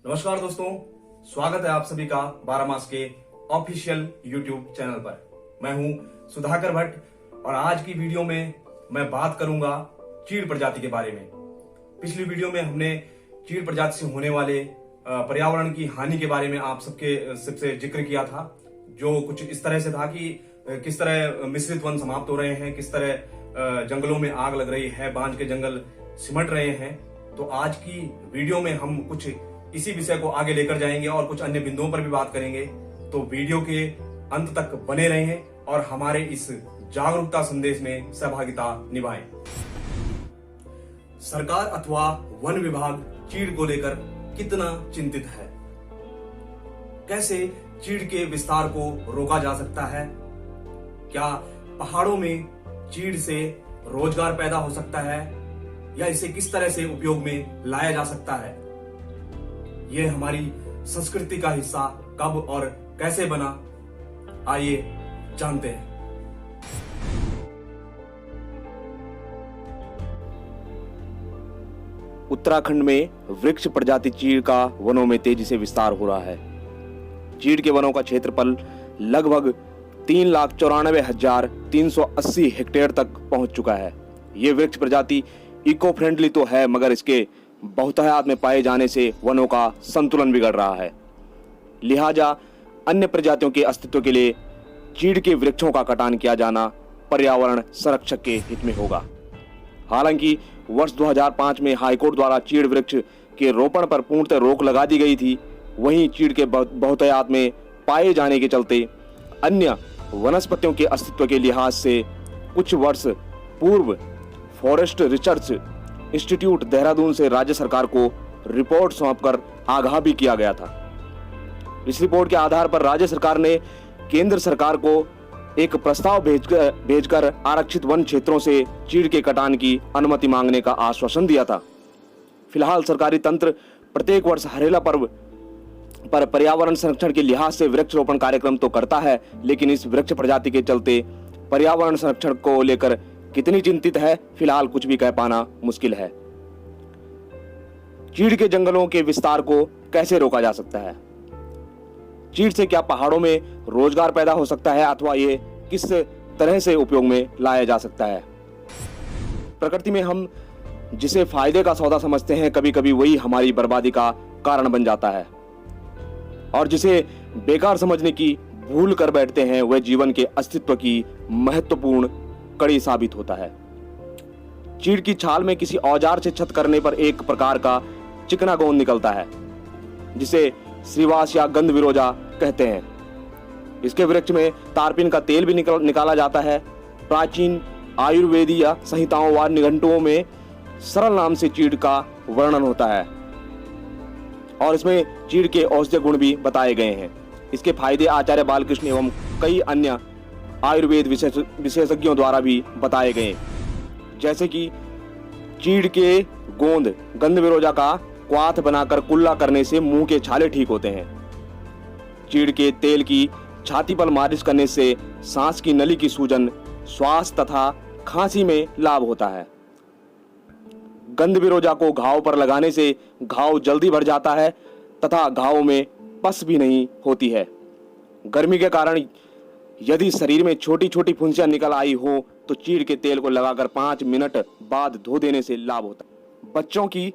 नमस्कार दोस्तों, स्वागत है आप सभी का 12 मास के ऑफिशियल यूट्यूब चैनल पर। मैं हूं सुधाकर भट्ट और आज की वीडियो में मैं बात करूंगा चीड़ प्रजाति के बारे में। पिछली वीडियो में हमने चीड़ प्रजाति से होने वाले पर्यावरण की हानि के बारे में आप सबसे जिक्र किया था, जो कुछ इस तरह से था कि किस तरह मिश्रित वन समाप्त हो रहे हैं, किस तरह जंगलों में आग लग रही है, बांझ के जंगल सिमट रहे हैं। तो आज की वीडियो में हम कुछ इसी विषय को आगे लेकर जाएंगे और कुछ अन्य बिंदुओं पर भी बात करेंगे। तो वीडियो के अंत तक बने रहें और हमारे इस जागरूकता संदेश में सहभागिता निभाएं। सरकार अथवा वन विभाग चीड़ को लेकर कितना चिंतित है? कैसे चीड़ के विस्तार को रोका जा सकता है? क्या पहाड़ों में चीड़ से रोजगार पैदा हो सकता है या इसे किस तरह से उपयोग में लाया जा सकता है? यह हमारी संस्कृति का हिस्सा कब और कैसे बना, आइए जानते हैं। उत्तराखंड में वृक्ष प्रजाति चीड़ का वनों में तेजी से विस्तार हो रहा है। चीड़ के वनों का क्षेत्रफल लगभग 3,94,380 हेक्टेयर तक पहुंच चुका है। ये वृक्ष प्रजाति इको फ्रेंडली तो है, मगर इसके बहुतायत में पाए जाने से वनों का संतुलन बिगड़ रहा है। लिहाजा अन्य प्रजातियों के अस्तित्व के लिए चीड़ के वृक्षों का कटान किया जाना पर्यावरण संरक्षक के हित में होगा। हालांकि वर्ष 2005 में हाईकोर्ट द्वारा चीड़ वृक्ष के रोपण पर पूर्णतः रोक लगा दी गई थी। वहीं चीड़ के बहुतायत में पाए जाने के चलते अन्य वनस्पतियों के अस्तित्व के लिहाज से कुछ वर्ष पूर्व फॉरेस्ट रिसर्च इंस्टीट्यूट देहरादून से राज्य सरकार को रिपोर्ट सौंपकर आगाह भी किया गया था। इस रिपोर्ट के आधार पर राज्य सरकार ने केंद्र सरकार को एक प्रस्ताव भेजकर आरक्षित वन क्षेत्रों से चीड़ के कटान की अनुमति मांगने का आश्वासन दिया था। फिलहाल सरकारी तंत्र प्रत्येक वर्ष हरेला पर्व पर पर्यावरण संरक्षण के लिहाज से वृक्षारोपण कार्यक्रम तो करता है, लेकिन इस वृक्ष प्रजाति के चलते पर्यावरण संरक्षण को लेकर कितनी चिंतित है, फिलहाल कुछ भी कह पाना मुश्किल है। चीड़ के जंगलों के विस्तार को कैसे रोका जा सकता है? चीड़ से क्या पहाड़ों में रोजगार पैदा हो सकता है अथवा ये किस तरह से उपयोग में लाया जा सकता है? प्रकृति में हम जिसे फायदे का सौदा समझते हैं, कभी कभी वही हमारी बर्बादी का कारण बन जाता है, और जिसे बेकार समझने की भूल कर बैठते हैं वह जीवन के अस्तित्व की महत्वपूर्ण कड़ी साबित होता है। चीड़ की छाल में किसी औजार से छत करने पर एक प्रकार का चिकना गोंद निकलता है, जिसे श्रीवास या गंध विरोजा कहते हैं। इसके वृक्ष में तारपीन का तेल भी निकाला जाता है। प्राचीन आयुर्वेदीय संहिताओं व निघंटुओं में सरल नाम से चीड़ का वर्णन होता है और इसमें चीड़ के औषधीय गुण भी बताए गए हैं। इसके फायदे आचार्य बालकृष्ण एवं कई अन्य आयुर्वेद विशेषज्ञों द्वारा भी बताए गए, जैसे कि चीड़ के गोंद गंध विरोजा का क्वाथ बनाकर कुल्ला करने से मुंह के छाले ठीक होते हैं। चीड़ के तेल की छाती पर मालिश करने से सांस की नली की सूजन, श्वास तथा खांसी में लाभ होता है। गंध विरोजा को घाव पर लगाने से घाव जल्दी भर जाता है तथा घाव में पस भी नहीं होती है। गर्मी के कारण यदि शरीर में छोटी छोटी फुंसियां निकल आई हो तो चीड़ के तेल को लगाकर 5 मिनट बाद धो देने से लाभ होता है। बच्चों की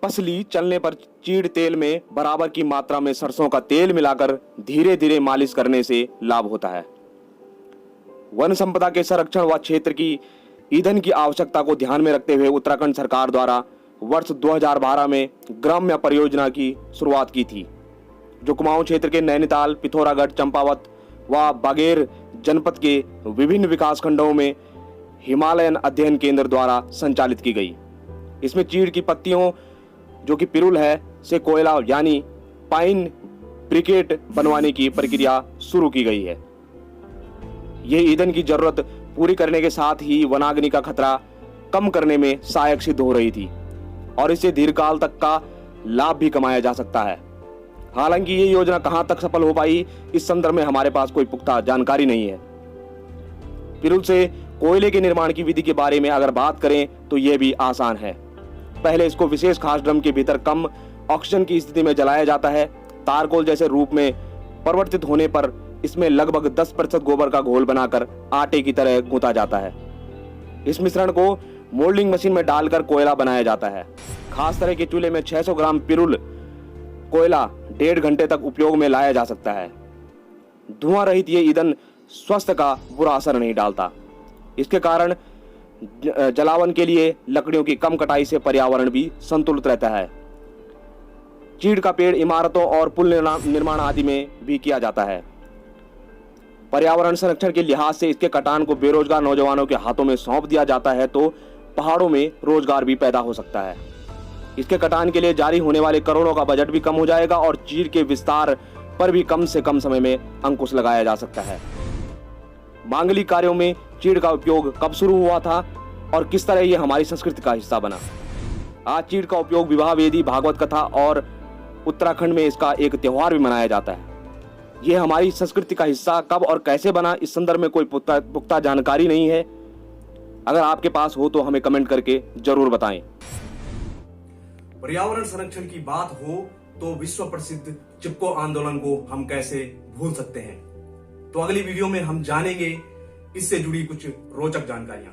पसली चलने पर चीड़ तेल में बराबर की मात्रा में सरसों का तेल मिलाकर धीरे धीरे मालिश करने से लाभ होता है। वन संपदा के संरक्षण व क्षेत्र की ईंधन की आवश्यकता को ध्यान में रखते हुए उत्तराखंड सरकार द्वारा वर्ष 2012 में ग्राम्य परियोजना की शुरुआत की थी, जो कुमाऊं क्षेत्र के नैनीताल, पिथौरागढ़, चंपावत व बागेर जनपद के विभिन्न विकास खंडों में हिमालयन अध्ययन केंद्र द्वारा संचालित की गई। इसमें चीड़ की पत्तियों, जो कि पिरुल है, से कोयला यानी पाइन ब्रिकेट बनवाने की प्रक्रिया शुरू की गई है। यह ईंधन की जरूरत पूरी करने के साथ ही वनाग्नि का खतरा कम करने में सहायक सिद्ध हो रही थी और इससे दीर्घकाल तक का लाभ भी कमाया जा सकता है। हालांकि ये योजना कहां तक सफल हो पाई, इस संदर्भ में हमारे पास कोई पुख्ता जानकारी नहीं है। पिरुल से कोयले के निर्माण की विधि के बारे में अगर बात करें तो यह भी आसान है। पहले इसको विशेष खास ड्रम के भीतर कम ऑक्सीजन की स्थिति में जलाया जाता है। तारकोल जैसे रूप में परिवर्तित होने पर इसमें लगभग 10% गोबर का घोल बनाकर आटे की तरह गूंथा जाता है। इस मिश्रण को मोल्डिंग मशीन में डालकर कोयला बनाया जाता है। खास तरह के चूल्हे में 600 ग्राम पिरुल कोयला 1.5 घंटे तक उपयोग में लाया जा सकता है। धुआं रहित ये ईंधन स्वास्थ्य का बुरा असर नहीं डालता। इसके कारण जलावन के लिए लकड़ियों की कम कटाई से पर्यावरण भी संतुलित रहता है। चीड़ का पेड़ इमारतों और पुल निर्माण आदि में भी किया जाता है। पर्यावरण संरक्षण के लिहाज से इसके कटान को बेरोजगार नौजवानों के हाथों में सौंप दिया जाता है तो पहाड़ों में रोजगार भी पैदा हो सकता है। इसके कटान के लिए जारी होने वाले करोड़ों का बजट भी कम हो जाएगा और चीड़ के विस्तार पर भी कम से कम समय में अंकुश लगाया जा सकता है। मांगलिक कार्यों में चीड़ का उपयोग कब शुरू हुआ था और किस तरह यह हमारी संस्कृति का हिस्सा बना? आज चीड़ का उपयोग विवाह वेदी, भागवत कथा और उत्तराखंड में इसका एक त्योहार भी मनाया जाता है। यह हमारी संस्कृति का हिस्सा कब और कैसे बना, इस संदर्भ में कोई पुख्ता जानकारी नहीं है। अगर आपके पास हो तो हमें कमेंट करके जरूर बताएं। पर्यावरण संरक्षण की बात हो तो विश्व प्रसिद्ध चिपको आंदोलन को हम कैसे भूल सकते हैं। तो अगली वीडियो में हम जानेंगे इससे जुड़ी कुछ रोचक जानकारियां।